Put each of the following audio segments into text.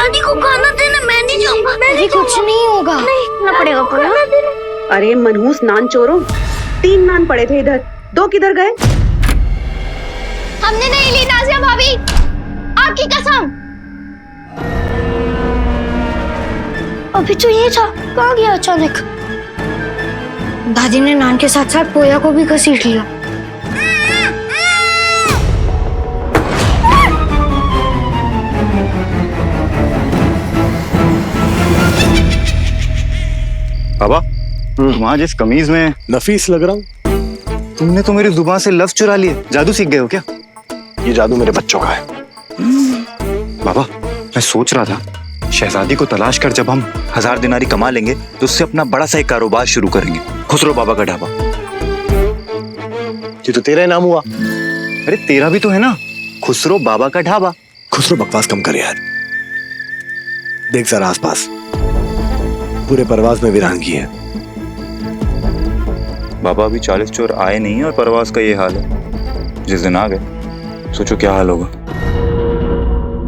दादी को खाना देना, मैं नहीं जाऊंगा। अरे कुछ नहीं होगा। नहीं खाना पड़ेगा, खाना देना। अरे मनहूस नान चोरों, 3 नान पड़े थे इधर, 2 किधर गए? हमने नहीं ली नाज़िया भाभी, आपकी कसम। अभी तो ये था, कहाँ गया अचानक? दादी ने नान के साथ साथ पोया को भी घसीट लिया। बाबा, तुम आज इस कमीज में नफीस लग रहा हूँ। तुमने तो मेरी जुबान से लफ्ज चुरा लिए। जादू सीख गए हो क्या? ये जादू मेरे बच्चों का है। बाबा, मैं सोच रहा था शहजादी को तलाश कर जब हम 1000 दिनारी कमा लेंगे तो उससे अपना बड़ा सा एक कारोबार शुरू करेंगे, खुसरो बाबा का ढाबा। ये तो तेरा ही नाम हुआ। अरे तेरा भी तो है ना, खुसरो बाबा का ढाबा। खुसरो बकवास कम कर यार। देख जरा आसपास, पूरे परवास में वीरानगी है। बाबा अभी 40 चोर आए नहीं और परवास का ये हाल है। जिस दिन आ गए सोचो क्या हाल होगा।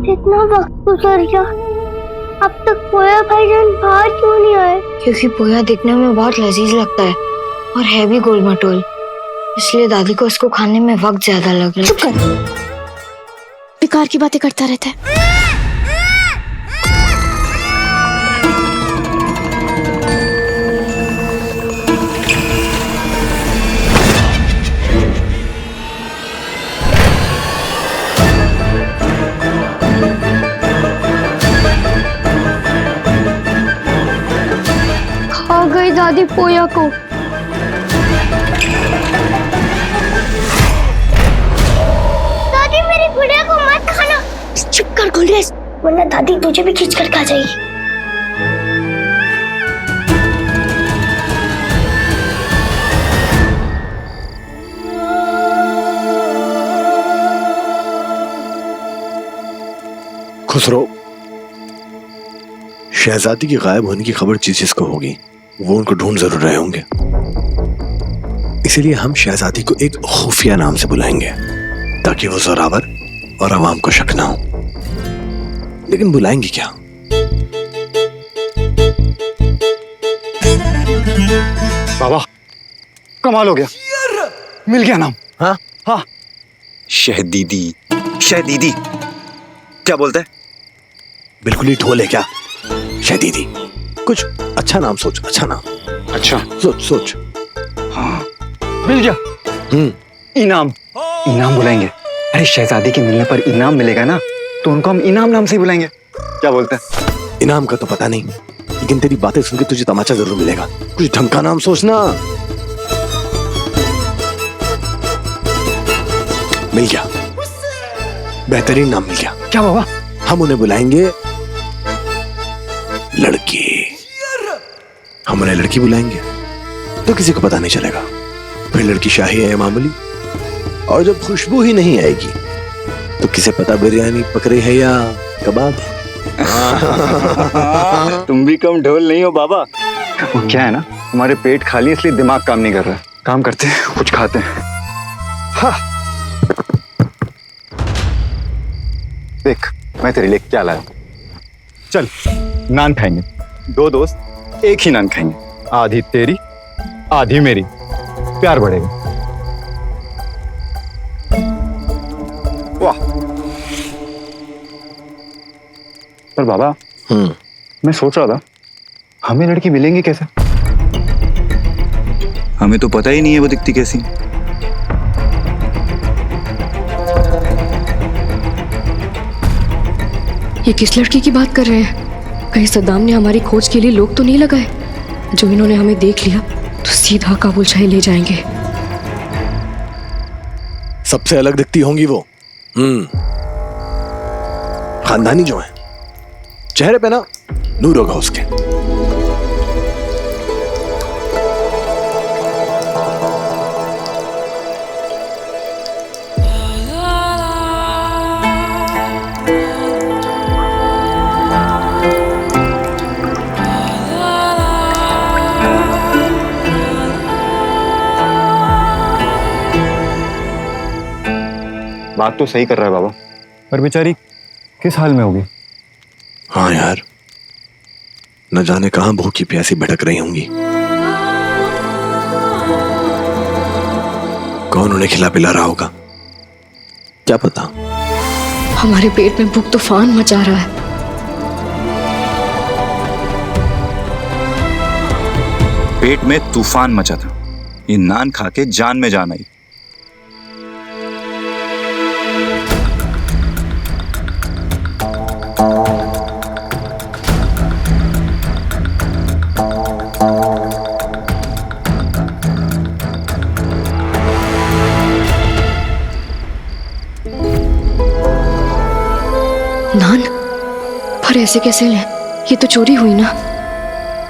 कितना वक्त गुजर गया, अब तक पोया भाईजान बाहर क्यों नहीं आए? क्योंकि पोया दिखने में बहुत लजीज लगता है और है भी गोल मटोल, इसलिए दादी को इसको खाने में वक्त ज्यादा लग रहा है। चुप कर, बेकार की बातें करता रहता है। खा गई दादी पोया को। दादी मेरी गुड़िया को मत खाना। चुप कर गुलरेज, वरना दादी तुझे भी खींच कर खा जाएगी। खुसरो, शहजादी के गायब होने की खबर जिसको होगी वो उनको ढूंढ जरूर रहे होंगे। इसीलिए हम शहजादी को एक खुफिया नाम से बुलाएंगे ताकि वो जोरावर और आवाम को शक ना हो। लेकिन बुलाएंगे क्या? बाबा, कमाल हो गया, मिल गया नाम। हाँ हाँ, शहदीदी। शहदीदी क्या बोलता है? बिल्कुल ही ढोल है क्या? शहदीदी, कुछ अच्छा नाम सोच, अच्छा नाम। अच्छा सोच सोच। हाँ, मिल गया। इनाम। इनाम बुलाएंगे। अरे शहजादी के मिलने पर इनाम मिलेगा ना, तो उनको हम इनाम नाम से ही बुलाएंगे। क्या बोलते हैं? इनाम का तो पता नहीं, लेकिन तेरी बातें सुन के तुझे तमाचा जरूर मिलेगा। कुछ ढंग का नाम सोचना। मिल गया, बेहतरीन नाम मिल गया। क्या बाबा? हम उन्हें बुलाएंगे लड़की। हम उन्हें लड़की बुलाएंगे तो किसी को पता नहीं चलेगा। फिर लड़की शाही है या मामूली, और जब खुशबू ही नहीं आएगी तो किसे पता बिरयानी पक रही है या कबाब। तुम भी कम ढोल नहीं हो बाबा। वो क्या है ना, हमारे पेट खाली इसलिए दिमाग काम नहीं कर रहा। काम करते हैं, कुछ खाते हैं। हाँ। देख मैं तेरे लिए क्या लाया। चल नान खाएंगे, 2 दोस्त एक ही नान खाएंगे। आधी तेरी आधी मेरी, प्यार बढ़ेगा। वाह। पर बाबा, मैं सोच रहा था हमें लड़की मिलेंगी कैसे? हमें तो पता ही नहीं है वो दिखती कैसी। ये किस लड़की की बात कर रहे हैं? कहीं सद्दाम ने हमारी खोज के लिए लोग तो नहीं लगाए? जो इन्होंने हमें देख लिया तो सीधा काबुल शाही ले जाएंगे। सबसे अलग दिखती होंगी वो। खानदानी जो है, चेहरे पे ना नूर होगा उसके। बात तो सही कर रहा है बाबा, पर बेचारी किस हाल में होगी? हाँ यार, न जाने कहां भूखी प्यासी भटक रही होंगी। कौन उन्हें खिला पिला रहा होगा, क्या पता। हमारे पेट में भूख तूफान मचा रहा है। पेट में तूफान मचा था, ये नान खा के जान में जान आई। नान, पर ऐसे कैसे लें? ये तो चोरी हुई ना।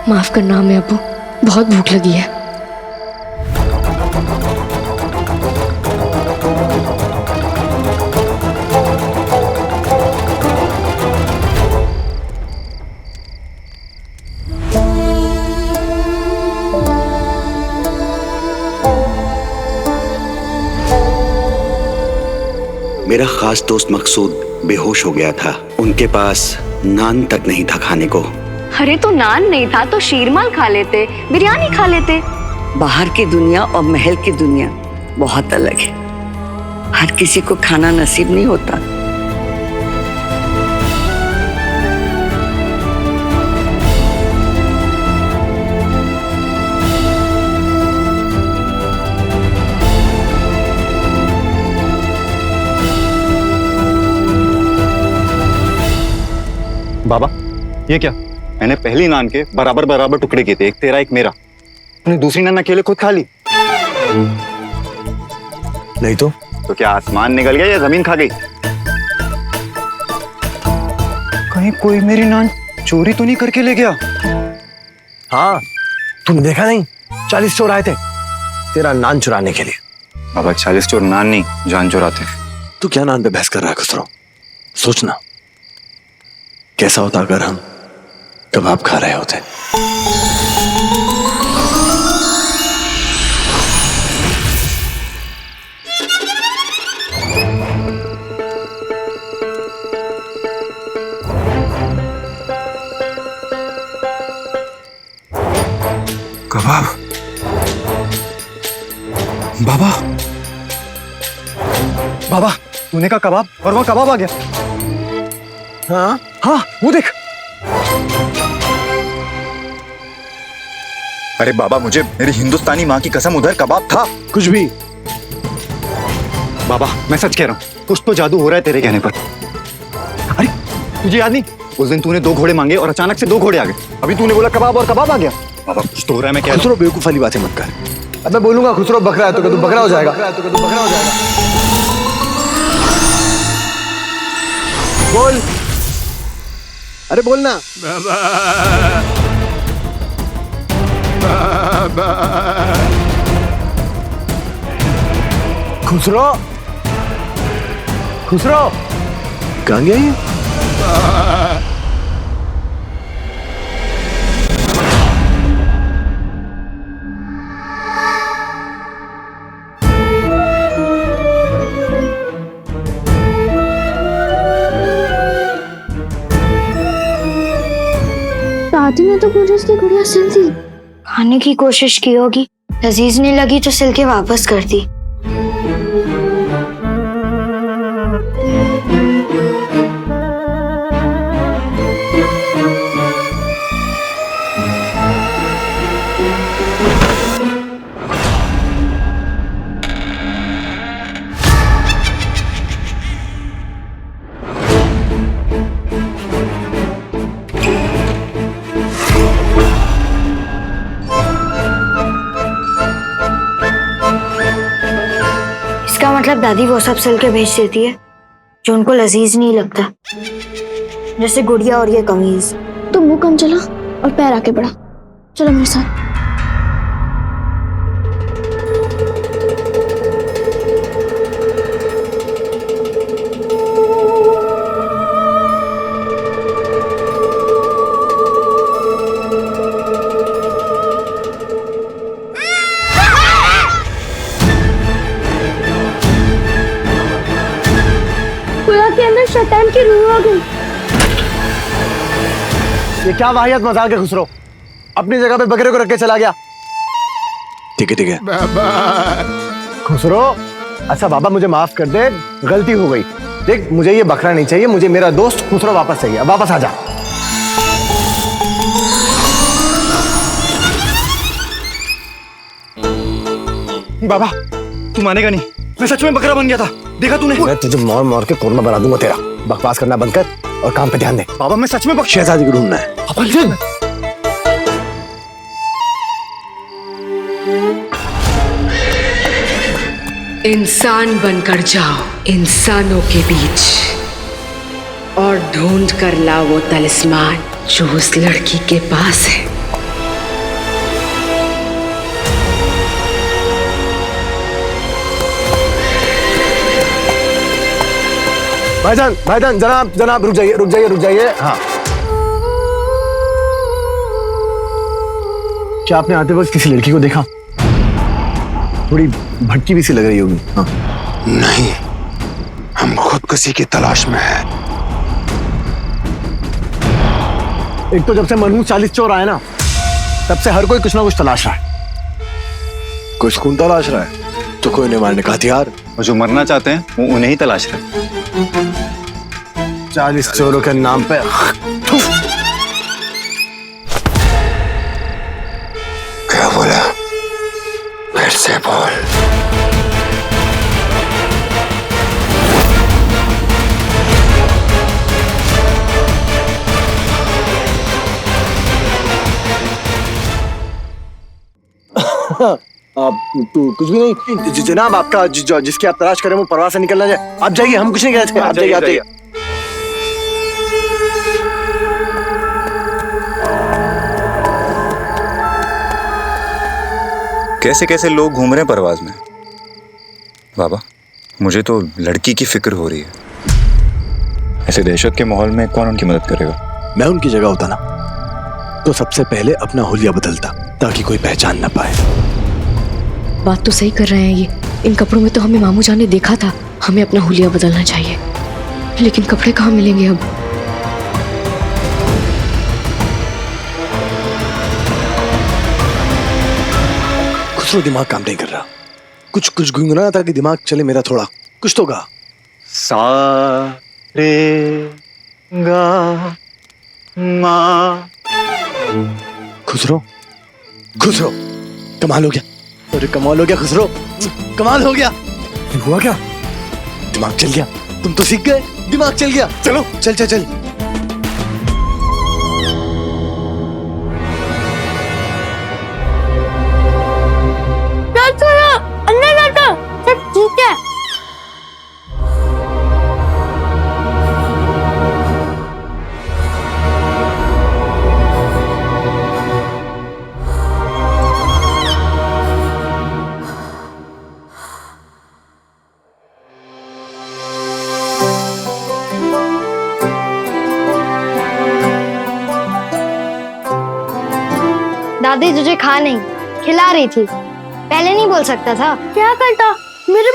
माफ करना हमें अब्बू, बहुत भूख लगी है। मेरा खास दोस्त मकसूद बेहोश हो गया था। उनके पास नान तक नहीं था खाने को। अरे तो नान नहीं था तो शीरमाल खा लेते, बिरयानी खा लेते। बाहर की दुनिया और महल की दुनिया बहुत अलग है। हर किसी को खाना नसीब नहीं होता। बाबा, ये क्या? मैंने पहली नान के बराबर बराबर टुकड़े किए थे, एक तेरा एक मेरा। तूने दूसरी नान अकेले खुद खा ली? नहीं तो क्या आसमान निकल गया या जमीन खा गई? कहीं कोई मेरी नान चोरी तो नहीं करके ले गया? हाँ, तुमने देखा नहीं, 40 चोर आए थे तेरा नान चुराने के लिए। बाबा, 40 चोर नान नहीं, जान चुराते। तू क्या नान पे बहस कर रहा है खुसरो? सोचना कैसा होता अगर हम कबाब खा रहे होते। कबाब? बाबा, बाबा, तूने कहा कबाब और वहां कबाब आ गया। हाँ हाँ, वो देख। अरे बाबा, मुझे मेरी हिंदुस्तानी माँ की कसम उधर कबाब था। कुछ भी। बाबा, मैं सच कह रहा हूँ, कुछ तो जादू हो रहा है तेरे कहने पर। अरे तुझे याद नहीं, उस दिन तूने 2 घोड़े मांगे और अचानक से 2 घोड़े आ गए। अभी तूने बोला कबाब और कबाब आ गया। बाबा, कुछ तो हो रहा है। मैं कह खुसरो बेवकूफ वाली बातें मत कर। अब मैं बोलूंगा खुसरो बकरा है तो क्या तू बकरा हो जाएगा? बोल, अरे बोलना। खुसरो, खुसरो कहाँ गया ये? दादी ने तो मुझे इसकी गुड़िया सिल दी। खाने की कोशिश की होगी, लजीज नहीं लगी तो सिल के वापस कर दी। इसका मतलब दादी वो सब सिल के भेज देती है जो उनको लजीज नहीं लगता, जैसे गुड़िया और ये कमीज। तो मुंह कम चला और पैर आके बढ़ा। चलो मेरे साथ। के अंदर शैतान की रूह आ गई। ये क्या वाहियात मजाक है खुसरो? अपनी जगह पे बकरे को रख के चला गया। ठीक है खुसरो, अच्छा बाबा मुझे माफ कर दे, गलती हो गई। देख मुझे ये बकरा नहीं चाहिए, मुझे मेरा दोस्त खुसरो वापस चाहिए। अब वापस आ जा। बाबा तू मानेगा नहीं, मैं सच में बकरा बन गया था, देखा तूने? मैं तुझे मार मार के कोरमा बना दूंगा तेरा। बकवास करना बंद कर और काम पे ध्यान दे। बाबा मैं सच में शहजादी को ढूंढना है। इंसान बनकर जाओ इंसानों के बीच और ढूंढ कर लाओ वो तलिस्मान जो उस लड़की के पास है। भाईजान जनाब रुक जाइए। हाँ, क्या आपने आते वक्त किसी लड़की को देखा? थोड़ी भटकी भी सी लग रही होगी। हाँ। नहीं, हम खुदकुशी की तलाश में हैं। एक तो जब से मनहूस 40 चोर आए ना, तब से हर कोई कुछ ना कुछ तलाश रहा है। कोई सुकून तलाश रहा है तो कोई ने मारने का हथियार, और जो मरना चाहते हैं वो उन्हें ही तलाश रहे। 40 चोरों के नाम पे क्या बोला? फिर से बोल। तू कुछ भी नहीं। जनाब आपका जिसकी आप तलाश करें वो परवाह से निकलना जाए। आप जाइए, हम कुछ नहीं कह रहे थे। आप जाइए। कैसे कैसे लोग घूम रहे हैं परवाज में। बाबा मुझे तो लड़की की फिक्र हो रही है। ऐसे दहशत के माहौल में कौन उनकी मदद करेगा? मैं उनकी जगह होता ना तो सबसे पहले अपना हुलिया बदलता ताकि कोई पहचान ना पाए। बात तो सही कर रहे हैं ये। इन कपड़ों में तो हमें मामू जान ने देखा था। हमें अपना हुलिया बदलना चाहिए, लेकिन कपड़े कहाँ मिलेंगे अब? खुसरो दिमाग काम नहीं कर रहा। कुछ गुनगुना ताकि दिमाग चले मेरा थोड़ा। कुछ तो गा। सा रे गा मा। खुसरो कमाल हो गया। अरे कमाल हो गया खुसरो, कमाल हो गया। हुआ क्या? दिमाग चल गया। तुम तो सीख गए, दिमाग चल गया। चलो चल। अंदर जाता सब ठीक है। दादी तुझे खा नहीं खिला रही थी, पहले नहीं बोल सकता था? क्या करता मेरे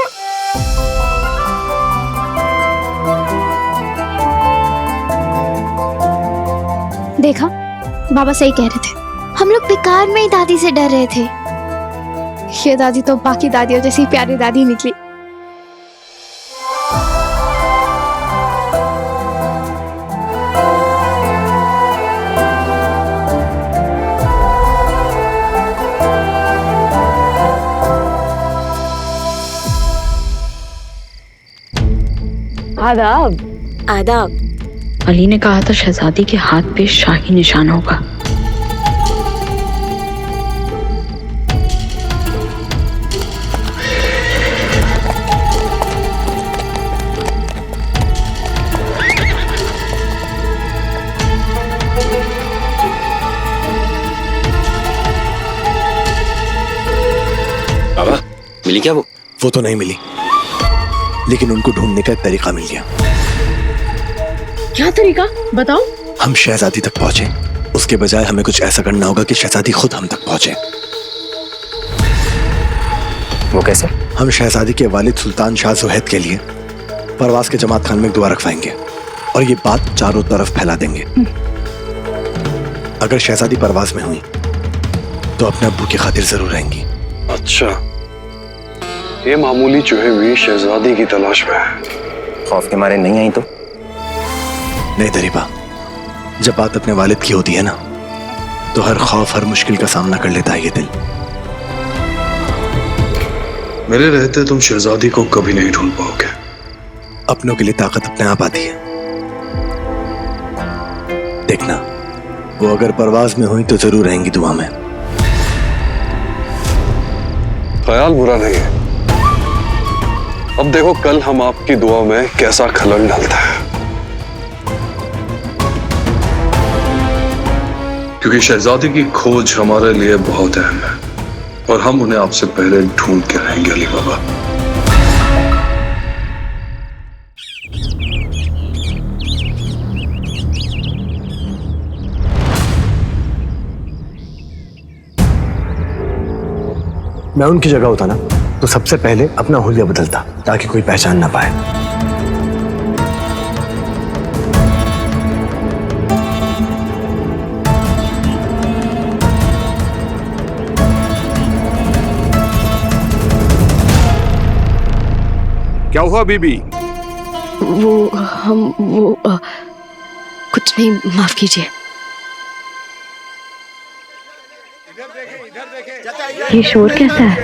देखा, बाबा सही कह रहे थे। हम लोग बेकार में ही दादी से डर रहे थे। ये दादी तो बाकी दादियों जैसी प्यारी दादी निकली। आदाब। अली ने कहा था शहजादी के हाथ पे शाही निशान होगा। बाबा मिली क्या वो? वो तो नहीं मिली, लेकिन उनको ढूंढने का एक तरीका मिल गया। क्या तरीका बताओ? हम शहजादी तक पहुंचे, उसके बजाय हमें कुछ ऐसा करना होगा कि शहजादी खुद हम तक पहुंचे। वो कैसे? हम शहजादी के वालिद सुल्तान शाह सुहैद के लिए परवाज के जमात खान में एक दुआ रखवाएंगे और ये बात चारों तरफ फैला देंगे। अगर शहजादी परवाज में हुई तो अपने अब्बू की खातिर जरूर रहेंगी। अच्छा, ये मामूली चूहे भी शहजादी की तलाश में है। खौफ के मारे नहीं आई तो? नहीं दरीबा, जब बात अपने वालिद की होती है ना, तो हर खौफ, हर मुश्किल का सामना कर लेता है ये दिल। मेरे रहते तुम शहजादी को कभी नहीं ढूंढ पाओगे। अपनों के लिए ताकत अपने आप आती है। देखना, वो अगर परवाज में हुई तो जरूर रहेंगी दुआ में। ख्याल बुरा नहीं है। अब देखो कल हम आपकी दुआ में कैसा खलल डालता है, क्योंकि शहजादी की खोज हमारे लिए बहुत अहम है और हम उन्हें आपसे पहले ढूंढ के रहेंगे अली बाबा। मैं उनकी जगह होता ना तो सबसे पहले अपना हुलिया बदलता ताकि कोई पहचान ना पाए। क्या हुआ बीबी? कुछ नहीं, माफ कीजिए। ये शोर कैसा है?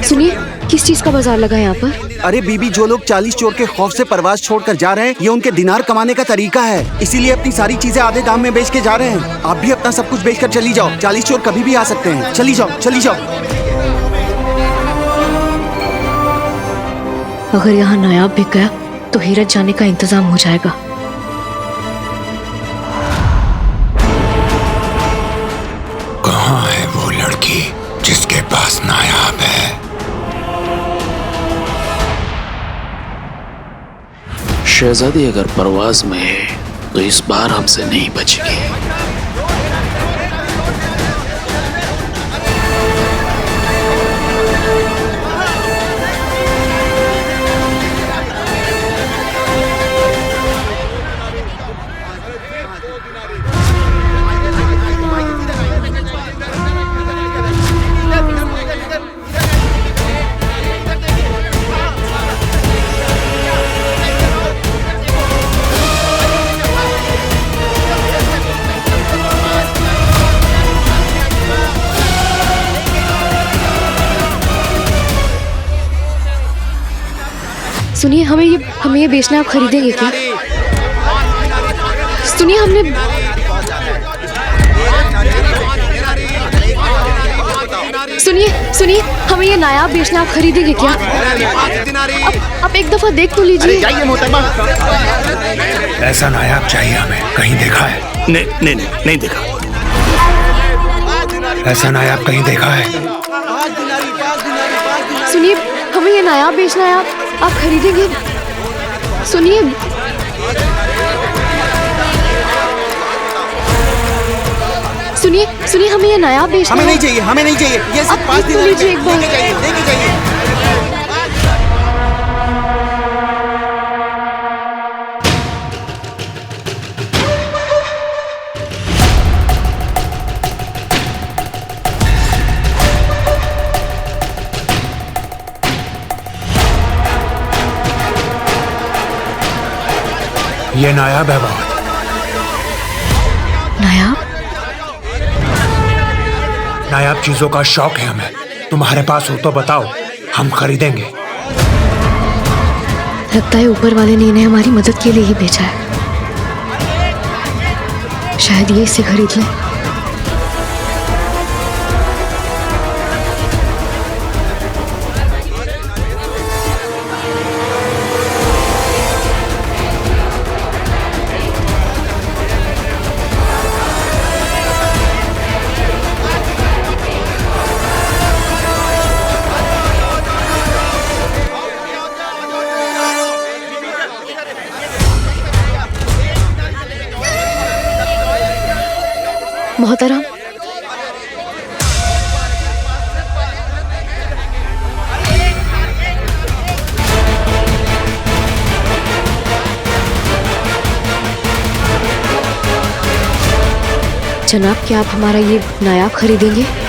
सुनिए, किस चीज का बाजार लगा है यहाँ पर? अरे बीबी, जो लोग 40 चोर के खौफ से परवाज छोड़कर जा रहे हैं, ये उनके दिनार कमाने का तरीका है। इसीलिए अपनी सारी चीजें आधे दाम में बेच के जा रहे हैं। आप भी अपना सब कुछ बेचकर चली जाओ। 40 चोर कभी भी आ सकते हैं। चली जाओ, चली जाओ। अगर यहाँ नायाब बिक गया तो हीरत जाने का इंतजाम हो जाएगा। कहाँ है वो लड़की जिसके पास नायाब है? शहजादी अगर परवाज में है तो इस बार हमसे नहीं बचेगी। सुनिए, हमें ये बेचना आप खरीदेंगे क्या? सुनिए, सुनिए, हमें ये नायाब बेचना आप खरीदेंगे क्या? आप एक दफा देख तो लीजिए। ऐसा नायाब चाहिए हमें। कहीं देखा है? नहीं देखा। ऐसा नायाब कहीं देखा है? सुनिए, हमें ये नायाब बेचना है, आप खरीदेंगे? सुनिए, सुनिए, हमें ये नायाब बेचना है। हमें नहीं चाहिए। ये सिर्फ 5 दिन लीजिए एक बार। लेके जाइए। ये नायाब है बहुत। नायाब चीजों का शौक है हमें। तुम्हारे पास हो तो बताओ, हम खरीदेंगे। लगता है ऊपर वाले ने इन्हें हमारी मदद के लिए ही भेजा है। शायद ये इसे खरीद लें। मोहतरम, जनाब क्या आप हमारा ये नायाब खरीदेंगे?